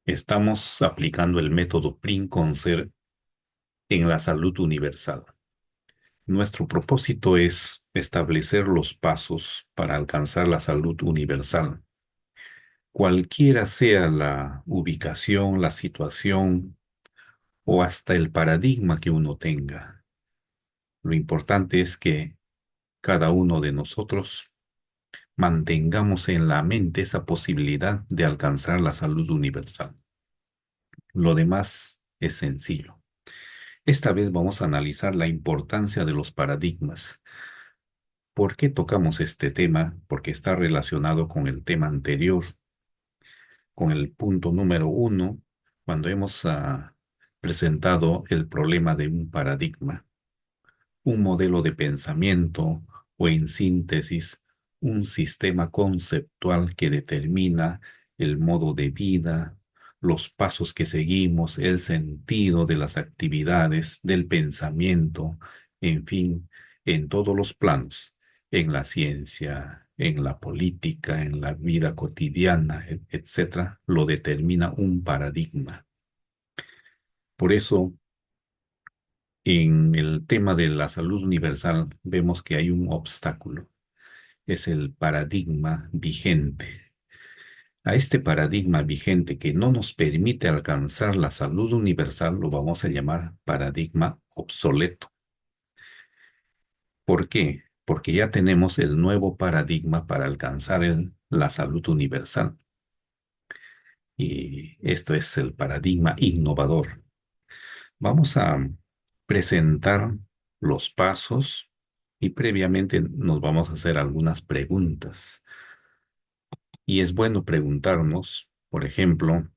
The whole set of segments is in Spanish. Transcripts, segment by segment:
Estamos aplicando el método PRINCONCER en la salud universal. Nuestro propósito es establecer los pasos para alcanzar la salud universal, cualquiera sea la ubicación, la situación o hasta el paradigma que uno tenga. Lo importante es que cada uno de nosotros mantengamos en la mente esa posibilidad de alcanzar la salud universal. Lo demás es sencillo. Esta vez vamos a analizar la importancia de los paradigmas. ¿Por qué tocamos este tema? Porque está relacionado con el tema anterior, con el punto número uno, cuando hemos presentado el problema de un paradigma, un modelo de pensamiento o, en síntesis, un sistema conceptual que determina el modo de vida, los pasos que seguimos, el sentido de las actividades, del pensamiento, en fin, en todos los planos, en la ciencia, en la política, en la vida cotidiana, etcétera, lo determina un paradigma. Por eso, en el tema de la salud universal vemos que hay un obstáculo, es el paradigma vigente. A este paradigma vigente que no nos permite alcanzar la salud universal lo vamos a llamar paradigma obsoleto. ¿Por qué? Porque ya tenemos el nuevo paradigma para alcanzar la salud universal. Y esto es el paradigma innovador. Vamos a presentar los pasos y previamente nos vamos a hacer algunas preguntas. Y es bueno preguntarnos, por ejemplo,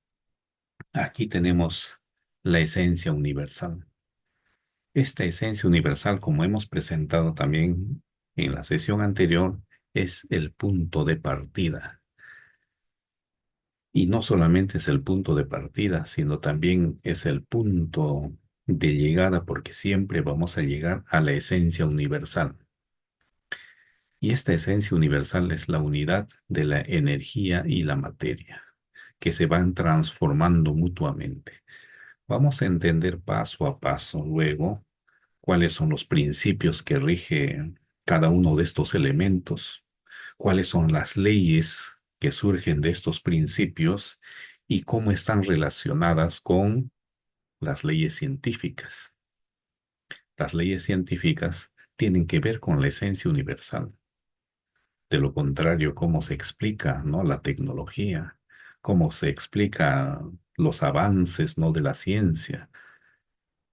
aquí tenemos la esencia universal. Esta esencia universal, como hemos presentado también en la sesión anterior, es el punto de partida. Y no solamente es el punto de partida, sino también es el punto de llegada, porque siempre vamos a llegar a la esencia universal. Y esta esencia universal es la unidad de la energía y la materia, que se van transformando mutuamente. Vamos a entender paso a paso luego cuáles son los principios que rige cada uno de estos elementos, cuáles son las leyes que surgen de estos principios y cómo están relacionadas con las leyes científicas. Las leyes científicas tienen que ver con la esencia universal. De lo contrario, cómo se explica, ¿no? La tecnología, cómo se explica los avances, ¿no? De la ciencia.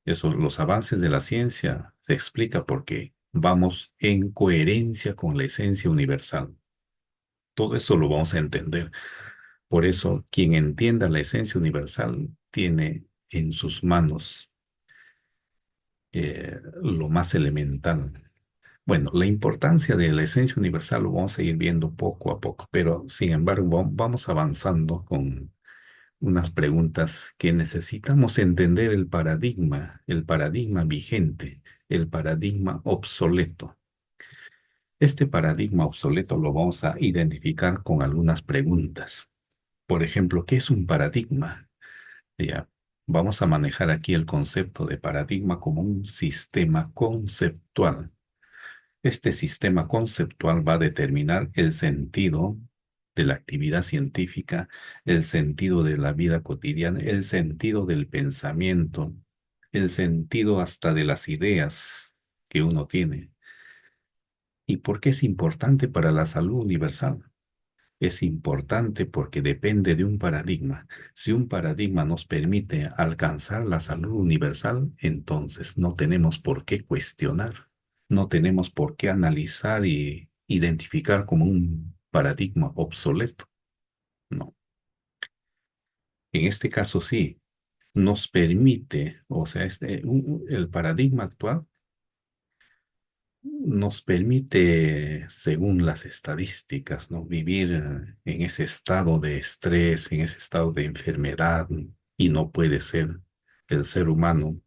Los avances de la ciencia se explica porque vamos en coherencia con la esencia universal. Todo eso lo vamos a entender. Por eso, quien entienda la esencia universal tiene en sus manos lo más elemental. Bueno, la importancia de la esencia universal lo vamos a ir viendo poco a poco, pero sin embargo vamos avanzando con unas preguntas que necesitamos entender el paradigma vigente, el paradigma obsoleto. Este paradigma obsoleto lo vamos a identificar con algunas preguntas. Por ejemplo, ¿qué es un paradigma? Ya, vamos a manejar aquí el concepto de paradigma como un sistema conceptual. Este sistema conceptual va a determinar el sentido de la actividad científica, el sentido de la vida cotidiana, el sentido del pensamiento, el sentido hasta de las ideas que uno tiene. ¿Y por qué es importante para la salud universal? Es importante porque depende de un paradigma. Si un paradigma nos permite alcanzar la salud universal, entonces no tenemos por qué cuestionar, no tenemos por qué analizar y identificar como un paradigma obsoleto. No. En este caso sí, nos permite, o sea, el paradigma actual nos permite, según las estadísticas, ¿no? Vivir en ese estado de estrés, en ese estado de enfermedad, y no puede ser el ser humano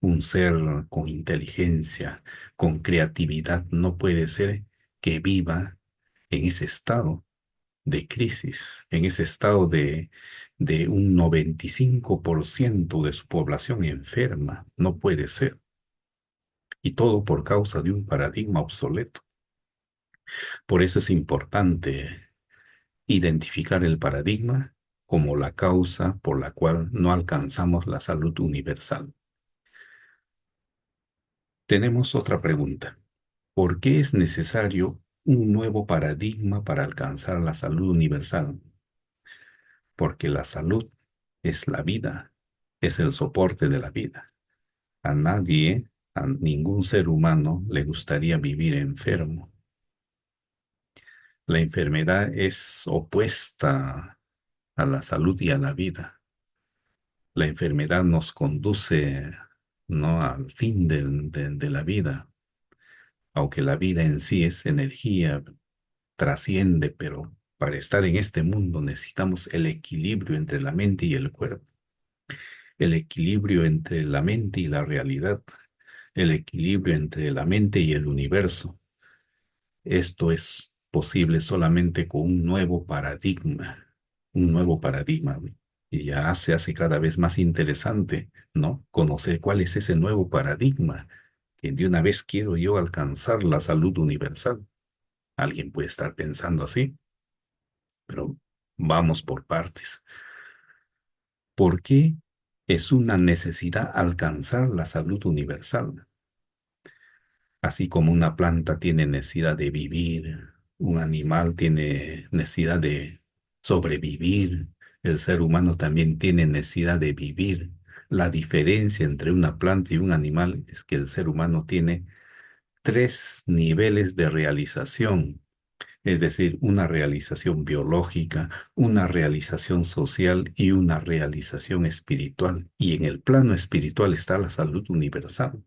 un ser con inteligencia, con creatividad, no puede ser que viva en ese estado. de crisis, en ese estado de un 95% de su población enferma. No puede ser. Y todo por causa de un paradigma obsoleto. Por eso es importante identificar el paradigma como la causa por la cual no alcanzamos la salud universal. Tenemos otra pregunta. ¿Por qué es necesario un nuevo paradigma para alcanzar la salud universal? Porque la salud es la vida, es el soporte de la vida. A nadie, a ningún ser humano le gustaría vivir enfermo. La enfermedad es opuesta a la salud y a la vida. La enfermedad nos conduce, no al fin de la vida, aunque la vida en sí es energía, trasciende, pero para estar en este mundo necesitamos el equilibrio entre la mente y el cuerpo, el equilibrio entre la mente y la realidad, el equilibrio entre la mente y el universo. Esto es posible solamente con un nuevo paradigma. Y ya se hace cada vez más interesante, ¿no? Conocer cuál es ese nuevo paradigma, que de una vez quiero yo alcanzar la salud universal. Alguien puede estar pensando así, pero vamos por partes. ¿Por qué es una necesidad alcanzar la salud universal? Así como una planta tiene necesidad de vivir, un animal tiene necesidad de sobrevivir, el ser humano también tiene necesidad de vivir. La diferencia entre una planta y un animal es que el ser humano tiene tres niveles de realización, es decir, una realización biológica, una realización social y una realización espiritual. Y en el plano espiritual está la salud universal.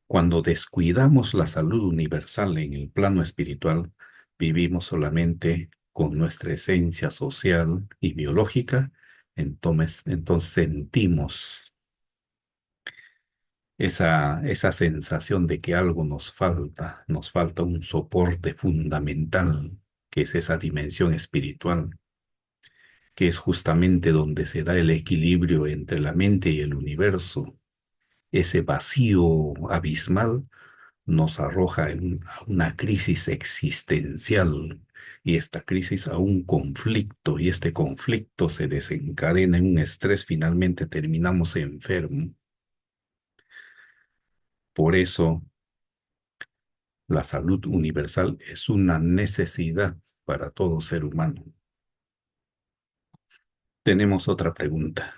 Cuando descuidamos la salud universal en el plano espiritual, vivimos solamente con nuestra esencia social y biológica, entonces sentimos esa sensación de que algo nos falta un soporte fundamental, que es esa dimensión espiritual, que es justamente donde se da el equilibrio entre la mente y el universo. Ese vacío abismal nos arroja a una crisis existencial y esta crisis a un conflicto y este conflicto se desencadena en un estrés, finalmente terminamos enfermos. Por eso la salud universal es una necesidad para todo ser humano. Tenemos otra pregunta.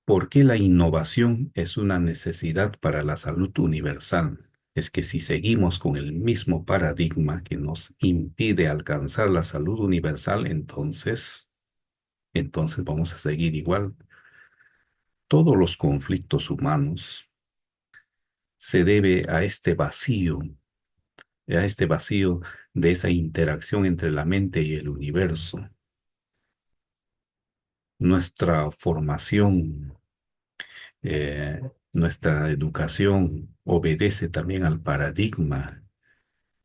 ¿Por qué la innovación es una necesidad para la salud universal? Es que si seguimos con el mismo paradigma que nos impide alcanzar la salud universal, entonces vamos a seguir igual. Todos los conflictos humanos se debe a este vacío de esa interacción entre la mente y el universo. Nuestra formación, eh, nuestra educación obedece también al paradigma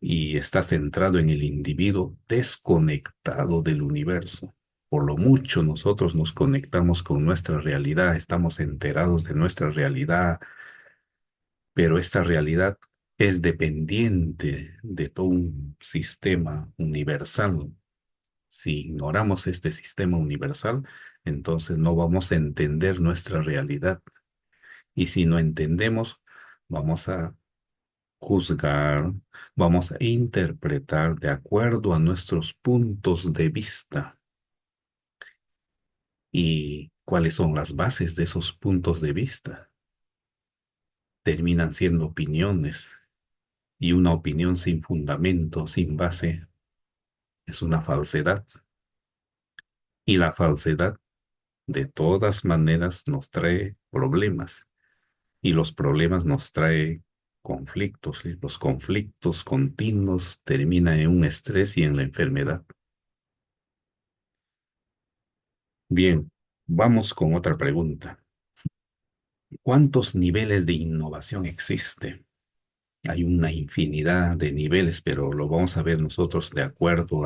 y está centrado en el individuo desconectado del universo. Por lo mucho nosotros nos conectamos con nuestra realidad, estamos enterados de nuestra realidad, pero esta realidad es dependiente de todo un sistema universal. Si ignoramos este sistema universal, entonces no vamos a entender nuestra realidad. Y si no entendemos, vamos a juzgar, vamos a interpretar de acuerdo a nuestros puntos de vista. ¿Y cuáles son las bases de esos puntos de vista? Terminan siendo opiniones, y una opinión sin fundamento, sin base, es una falsedad. Y la falsedad, de todas maneras, nos trae problemas, y los problemas nos trae conflictos, y los conflictos continuos terminan en un estrés y en la enfermedad. Bien, vamos con otra pregunta. ¿Cuántos niveles de innovación existe? Hay una infinidad de niveles, pero lo vamos a ver nosotros de acuerdo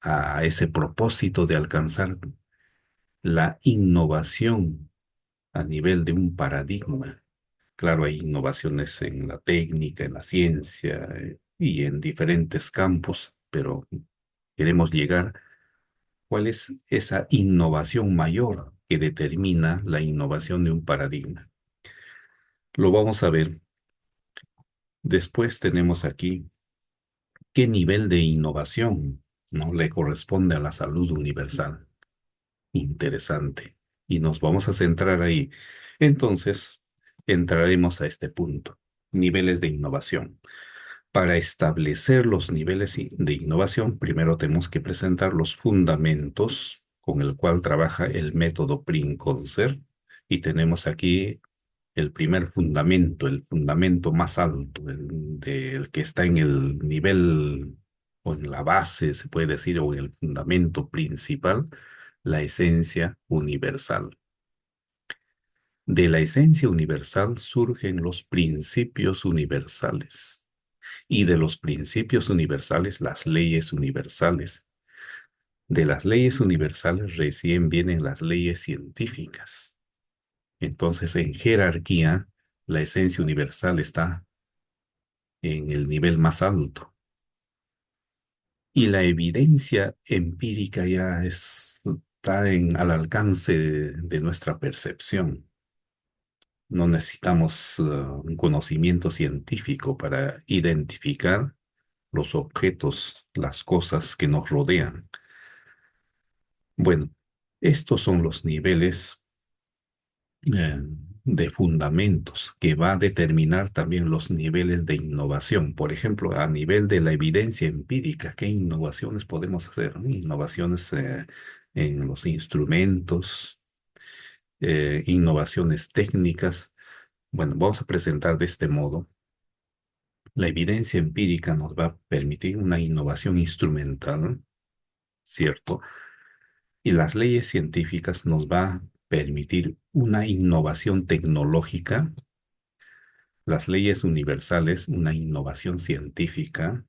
a ese propósito de alcanzar la innovación a nivel de un paradigma. Claro, hay innovaciones en la técnica, en la ciencia y en diferentes campos, pero queremos llegar. ¿Cuál es esa innovación mayor que determina la innovación de un paradigma? Lo vamos a ver. Después tenemos aquí qué nivel de innovación no le corresponde a la salud universal. Interesante. Y nos vamos a centrar ahí. Entonces, entraremos a este punto. Niveles de innovación. Para establecer los niveles de innovación, primero tenemos que presentar los fundamentos con el cual trabaja el método Pring-Concert. Y tenemos aquí el primer fundamento, el fundamento más alto, del que está en el nivel o en la base, se puede decir, o en el fundamento principal, la esencia universal. De la esencia universal surgen los principios universales y de los principios universales las leyes universales. De las leyes universales recién vienen las leyes científicas. Entonces, en jerarquía, la esencia universal está en el nivel más alto y la evidencia empírica ya está al alcance de nuestra percepción. No necesitamos un conocimiento científico para identificar los objetos, las cosas que nos rodean. Bueno, estos son los niveles eh, de fundamentos que va a determinar también los niveles de innovación. Por ejemplo, a nivel de la evidencia empírica, ¿qué innovaciones podemos hacer? Innovaciones en los instrumentos, innovaciones técnicas. Bueno, vamos a presentar de este modo. La evidencia empírica nos va a permitir una innovación instrumental, ¿cierto? Y las leyes científicas nos va a permitir una innovación tecnológica, las leyes universales, una innovación científica,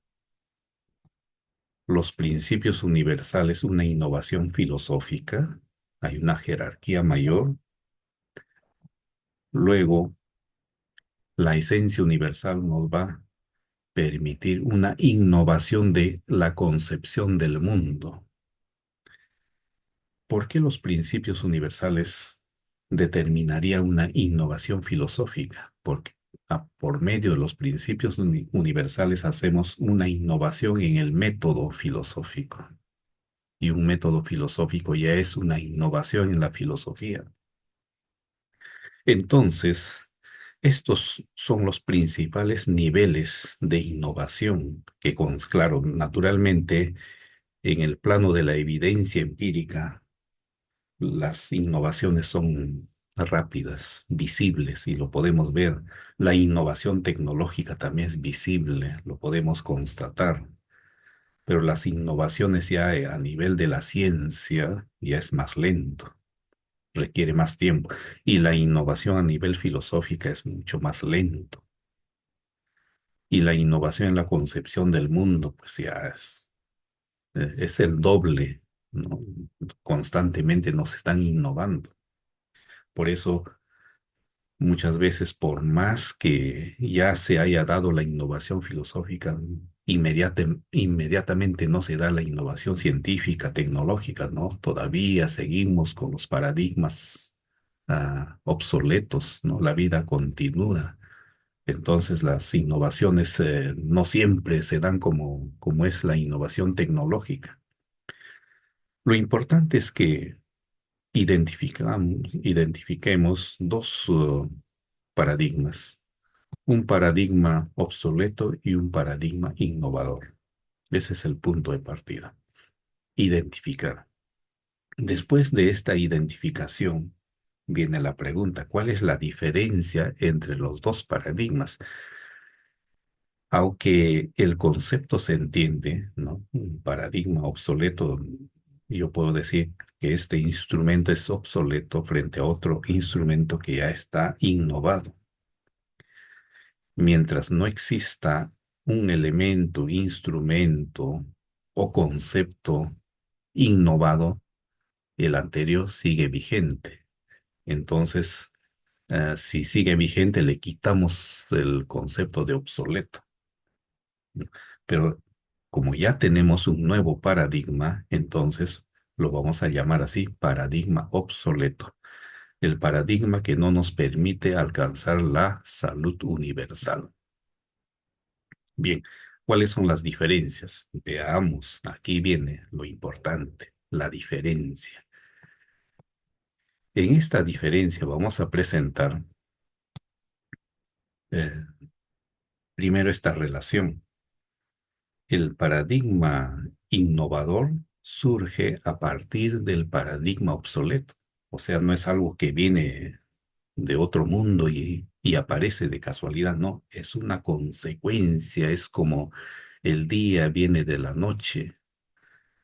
los principios universales, una innovación filosófica, hay una jerarquía mayor. Luego, la esencia universal nos va a permitir una innovación de la concepción del mundo. ¿Por qué los principios universales determinaría una innovación filosófica? Porque por medio de los principios universales hacemos una innovación en el método filosófico. Y un método filosófico ya es una innovación en la filosofía. Entonces, estos son los principales niveles de innovación que, claro, naturalmente, en el plano de la evidencia empírica, las innovaciones son rápidas, visibles y lo podemos ver. La innovación tecnológica también es visible, lo podemos constatar. Pero las innovaciones ya a nivel de la ciencia ya es más lento, requiere más tiempo. Y la innovación a nivel filosófica es mucho más lento. Y la innovación en la concepción del mundo, pues ya es el doble, ¿no? Constantemente nos están innovando. Por eso muchas veces, por más que ya se haya dado la innovación filosófica, inmediatamente no se da la innovación científica, tecnológica, ¿no? Todavía seguimos con los paradigmas obsoletos, ¿no? La vida continúa. Entonces, las innovaciones no siempre se dan como es la innovación tecnológica. Lo importante es que identifiquemos dos paradigmas, un paradigma obsoleto y un paradigma innovador. Ese es el punto de partida. Identificar. Después de esta identificación, viene la pregunta, ¿cuál es la diferencia entre los dos paradigmas? Aunque el concepto se entiende, ¿no? Un paradigma obsoleto, yo puedo decir que este instrumento es obsoleto frente a otro instrumento que ya está innovado. Mientras no exista un elemento, instrumento o concepto innovado, el anterior sigue vigente. Entonces, si sigue vigente, le quitamos el concepto de obsoleto, ¿no? Pero como ya tenemos un nuevo paradigma, entonces lo vamos a llamar así, paradigma obsoleto. El paradigma que no nos permite alcanzar la salud universal. Bien, ¿cuáles son las diferencias? Veamos, aquí viene lo importante, la diferencia. En esta diferencia vamos a presentar eh, primero esta relación. El paradigma innovador surge a partir del paradigma obsoleto. O sea, no es algo que viene de otro mundo y aparece de casualidad, no, es una consecuencia, es como el día viene de la noche,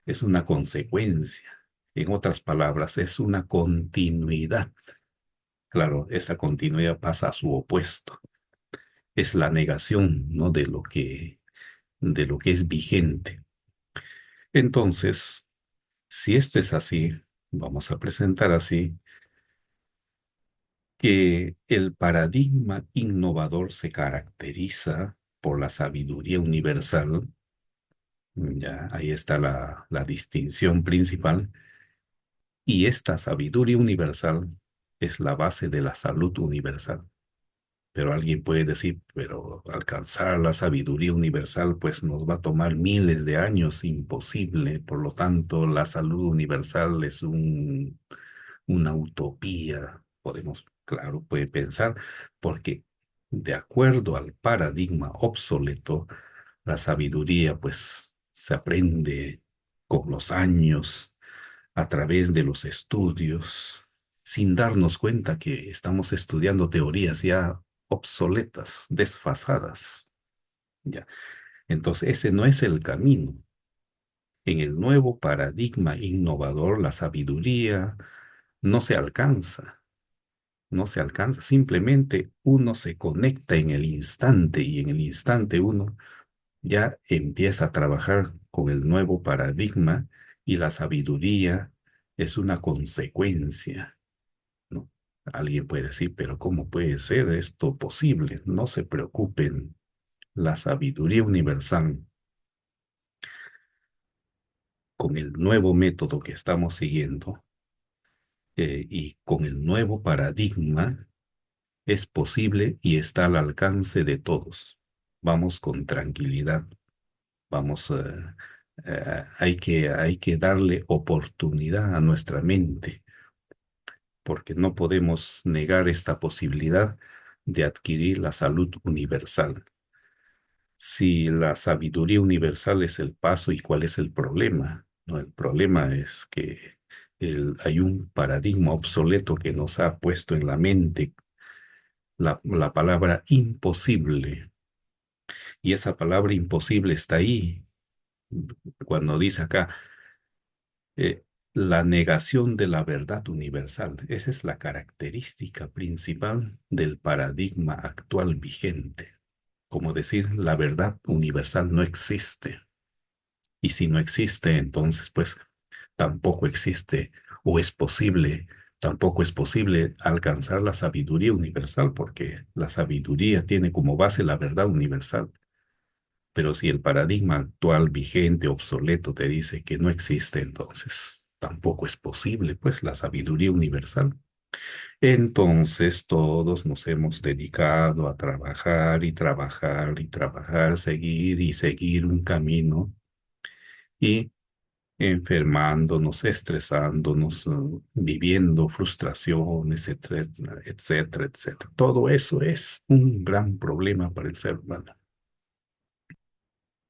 es una consecuencia. En otras palabras, es una continuidad. Claro, esa continuidad pasa a su opuesto. Es la negación, ¿no? De lo que es vigente. Entonces, si esto es así, vamos a presentar así que el paradigma innovador se caracteriza por la sabiduría universal. Ya ahí está la distinción principal. Y esta sabiduría universal es la base de la salud universal. Pero alguien puede decir, pero alcanzar la sabiduría universal pues nos va a tomar miles de años, imposible. Por lo tanto, la salud universal es una utopía. Podemos, claro, puede pensar, porque de acuerdo al paradigma obsoleto, la sabiduría pues se aprende con los años, a través de los estudios, sin darnos cuenta que estamos estudiando teorías ya obsoletas, desfasadas. Ya. Entonces, ese no es el camino. En el nuevo paradigma innovador, la sabiduría no se alcanza, no se alcanza. Simplemente uno se conecta en el instante y en el instante uno ya empieza a trabajar con el nuevo paradigma y la sabiduría es una consecuencia, ¿no? Alguien puede decir, pero ¿cómo puede ser esto posible? No se preocupen. La sabiduría universal, con el nuevo método que estamos siguiendo y con el nuevo paradigma, es posible y está al alcance de todos. Vamos con tranquilidad, vamos, hay que darle oportunidad a nuestra mente, porque no podemos negar esta posibilidad de adquirir la salud universal. Si la sabiduría universal es el paso, ¿y cuál es el problema? No, el problema es que hay un paradigma obsoleto que nos ha puesto en la mente la palabra imposible. Y esa palabra imposible está ahí, cuando dice acá, eh, la negación de la verdad universal. Esa es la característica principal del paradigma actual vigente. Como decir, la verdad universal no existe. Y si no existe, entonces pues tampoco existe o es posible, tampoco es posible alcanzar la sabiduría universal porque la sabiduría tiene como base la verdad universal. Pero si el paradigma actual vigente, obsoleto, te dice que no existe, entonces tampoco es posible, pues, la sabiduría universal. Entonces todos nos hemos dedicado a trabajar y trabajar y trabajar, seguir y seguir un camino y enfermándonos, estresándonos, viviendo frustraciones, etcétera, etcétera, etcétera. Todo eso es un gran problema para el ser humano.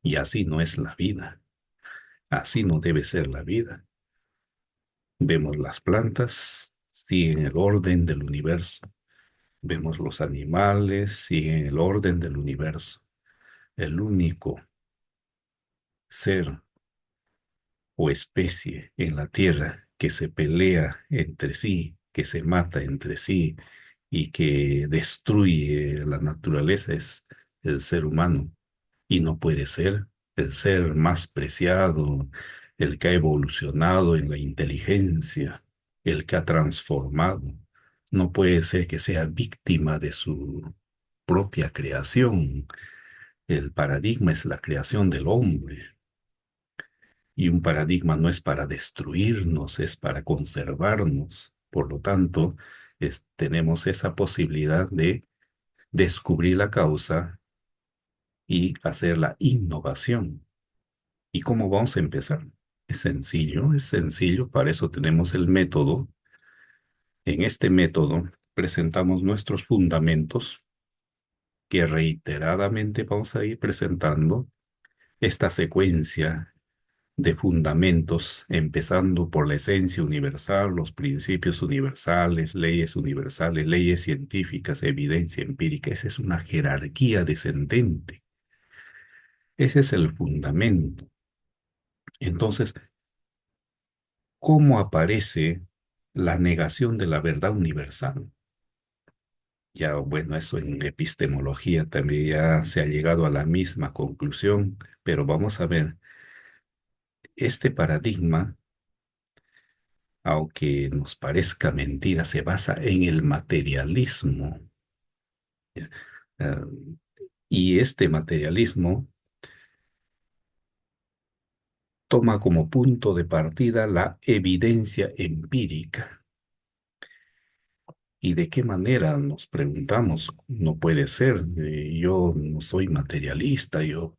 Y así no es la vida. Así no debe ser la vida. Vemos las plantas, siguen el orden del universo. Vemos los animales, siguen el orden del universo. El único ser o especie en la Tierra que se pelea entre sí, que se mata entre sí y que destruye la naturaleza es el ser humano. Y no puede ser el ser más preciado, el que ha evolucionado en la inteligencia, el que ha transformado. No puede ser que sea víctima de su propia creación. El paradigma es la creación del hombre. Y un paradigma no es para destruirnos, es para conservarnos. Por lo tanto, tenemos esa posibilidad de descubrir la causa y hacer la innovación. ¿Y cómo vamos a empezar? Es sencillo, para eso tenemos el método. En este método presentamos nuestros fundamentos que reiteradamente vamos a ir presentando esta secuencia de fundamentos, empezando por la esencia universal, los principios universales, leyes científicas, evidencia empírica. Esa es una jerarquía descendente. Ese es el fundamento. Entonces, ¿cómo aparece la negación de la verdad universal? Ya, bueno, eso en epistemología también ya se ha llegado a la misma conclusión, pero vamos a ver, este paradigma, aunque nos parezca mentira, se basa en el materialismo. ¿Ya? Ah, y este materialismo toma como punto de partida la evidencia empírica. ¿Y de qué manera nos preguntamos? No puede ser, yo no soy materialista, yo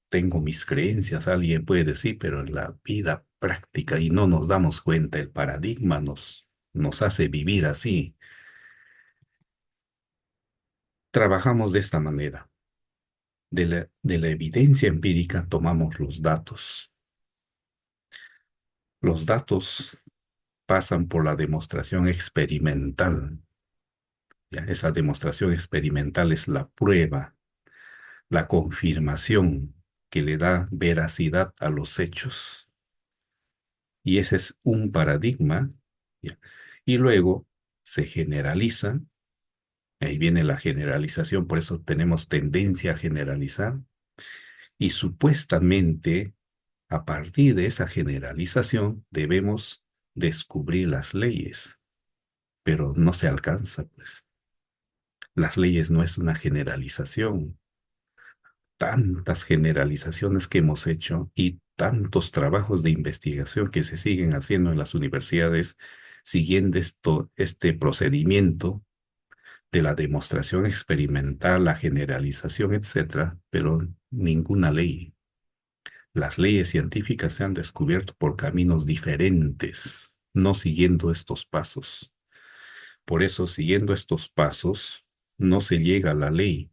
tengo mis creencias, alguien puede decir, pero en la vida práctica y no nos damos cuenta, el paradigma nos hace vivir así. Trabajamos de esta manera. De la evidencia empírica tomamos los datos. Los datos pasan por la demostración experimental. ¿Ya? Esa demostración experimental es la prueba, la confirmación que le da veracidad a los hechos. Y ese es un paradigma, ¿ya? Y luego se generaliza, ahí viene la generalización, por eso tenemos tendencia a generalizar, y supuestamente a partir de esa generalización debemos descubrir las leyes, pero no se alcanza, pues. Las leyes no es una generalización, tantas generalizaciones que hemos hecho y tantos trabajos de investigación que se siguen haciendo en las universidades, siguiendo este procedimiento de la demostración experimental, la generalización, etcétera, pero ninguna ley. Las leyes científicas se han descubierto por caminos diferentes, no siguiendo estos pasos. Por eso, siguiendo estos pasos, no se llega a la ley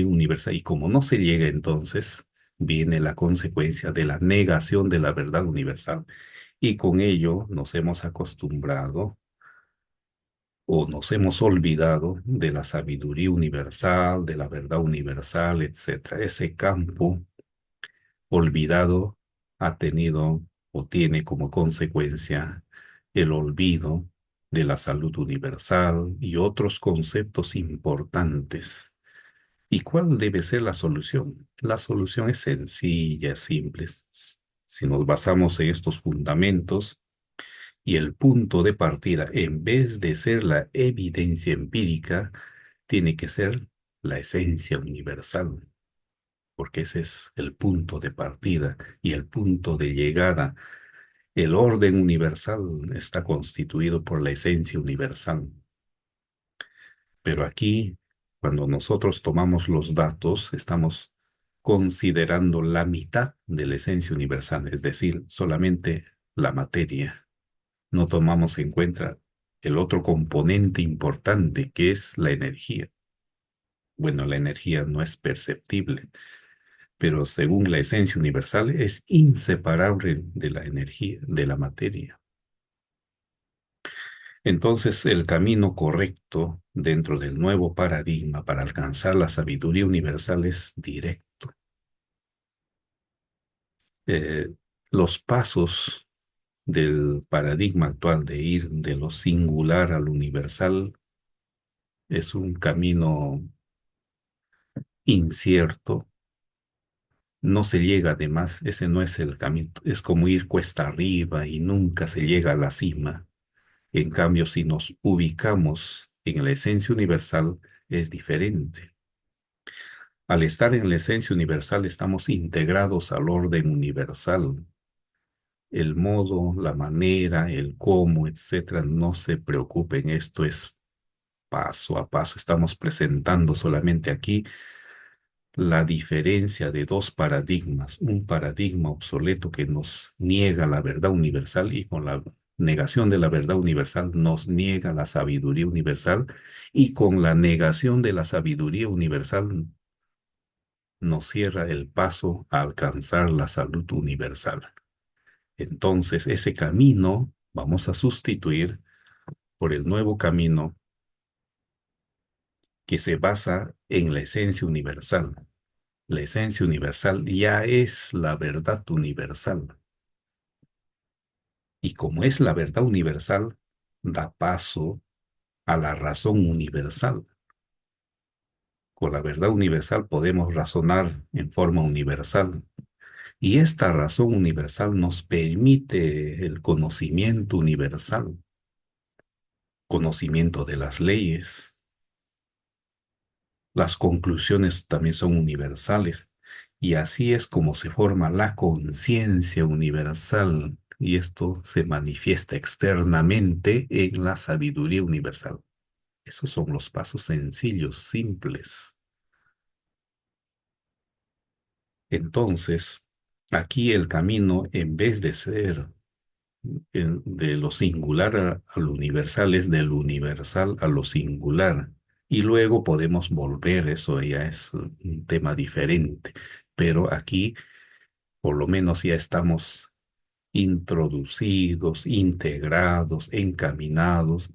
universal. Y como no se llega entonces, viene la consecuencia de la negación de la verdad universal. Y con ello nos hemos acostumbrado o nos hemos olvidado de la sabiduría universal, de la verdad universal, etcétera. Ese campo olvidado ha tenido o tiene como consecuencia el olvido de la salud universal y otros conceptos importantes. ¿Y cuál debe ser la solución? La solución es sencilla, simple. Si nos basamos en estos fundamentos y el punto de partida, en vez de ser la evidencia empírica, tiene que ser la esencia universal, porque ese es el punto de partida y el punto de llegada. El orden universal está constituido por la esencia universal. Pero aquí, cuando nosotros tomamos los datos, estamos considerando la mitad de la esencia universal, es decir, solamente la materia. No tomamos en cuenta el otro componente importante, que es la energía. Bueno, la energía no es perceptible, pero según la esencia universal es inseparable de la energía, de la materia. Entonces, el camino correcto dentro del nuevo paradigma para alcanzar la sabiduría universal es directo. Eh, los pasos del paradigma actual de ir de lo singular a lo universal es un camino incierto, no se llega además, ese no es el camino, es como ir cuesta arriba y nunca se llega a la cima. En cambio, si nos ubicamos en la esencia universal, es diferente. Al estar en la esencia universal, estamos integrados al orden universal. El modo, la manera, el cómo, etcétera, no se preocupen, esto es paso a paso. Estamos presentando solamente aquí la diferencia de dos paradigmas, un paradigma obsoleto que nos niega la verdad universal y con la negación de la verdad universal nos niega la sabiduría universal y con la negación de la sabiduría universal nos cierra el paso a alcanzar la salud universal. Entonces, ese camino vamos a sustituir por el nuevo camino que se basa en la esencia universal. La esencia universal ya es la verdad universal. Y como es la verdad universal, da paso a la razón universal. Con la verdad universal podemos razonar en forma universal. Y esta razón universal nos permite el conocimiento universal, conocimiento de las leyes. Las conclusiones también son universales. Y así es como se forma la conciencia universal. Y esto se manifiesta externamente en la sabiduría universal. Esos son los pasos sencillos, simples. Entonces, aquí el camino, en vez de ser de lo singular a lo universal, es del universal a lo singular. Y luego podemos volver, eso ya es un tema diferente. Pero aquí, por lo menos, ya estamos introducidos, integrados, encaminados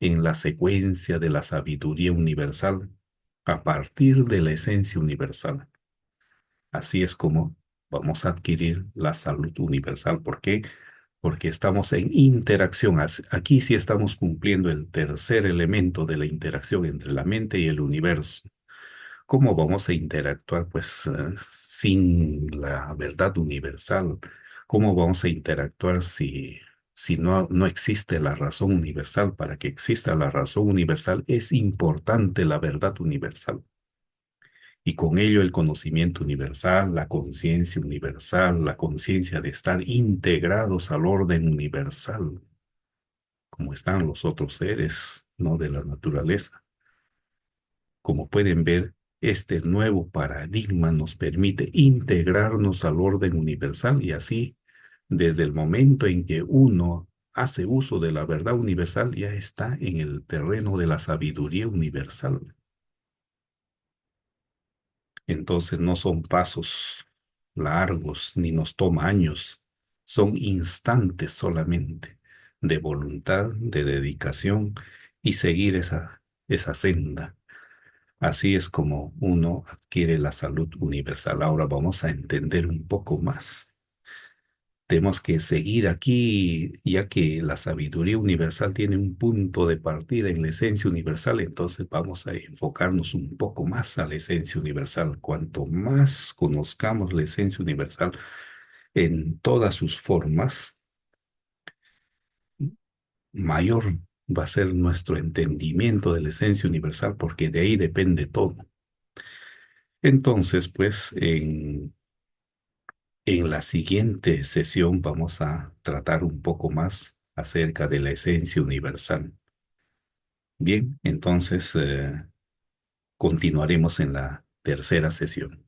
en la secuencia de la sabiduría universal a partir de la esencia universal. Así es como vamos a adquirir la salud universal. ¿Por qué? Porque estamos en interacción. Aquí sí estamos cumpliendo el tercer elemento de la interacción entre la mente y el universo. ¿Cómo vamos a interactuar, pues, sin la verdad universal? ¿Cómo vamos a interactuar si no existe la razón universal? Para que exista la razón universal es importante la verdad universal y con ello el conocimiento universal, la conciencia universal, la conciencia de estar integrados al orden universal, como están los otros seres, ¿no? De la naturaleza. Como pueden ver, este nuevo paradigma nos permite integrarnos al orden universal y así, desde el momento en que uno hace uso de la verdad universal, ya está en el terreno de la sabiduría universal. Entonces no son pasos largos ni nos toma años, son instantes solamente de voluntad, de dedicación y seguir esa senda. Así es como uno adquiere la salud universal. Ahora vamos a entender un poco más. Tenemos que seguir aquí, ya que la sabiduría universal tiene un punto de partida en la esencia universal, entonces vamos a enfocarnos un poco más a la esencia universal. Cuanto más conozcamos la esencia universal en todas sus formas, mayor va a ser nuestro entendimiento de la esencia universal, porque de ahí depende todo. Entonces, pues, en la siguiente sesión vamos a tratar un poco más acerca de la esencia universal. Bien, entonces continuaremos en la tercera sesión.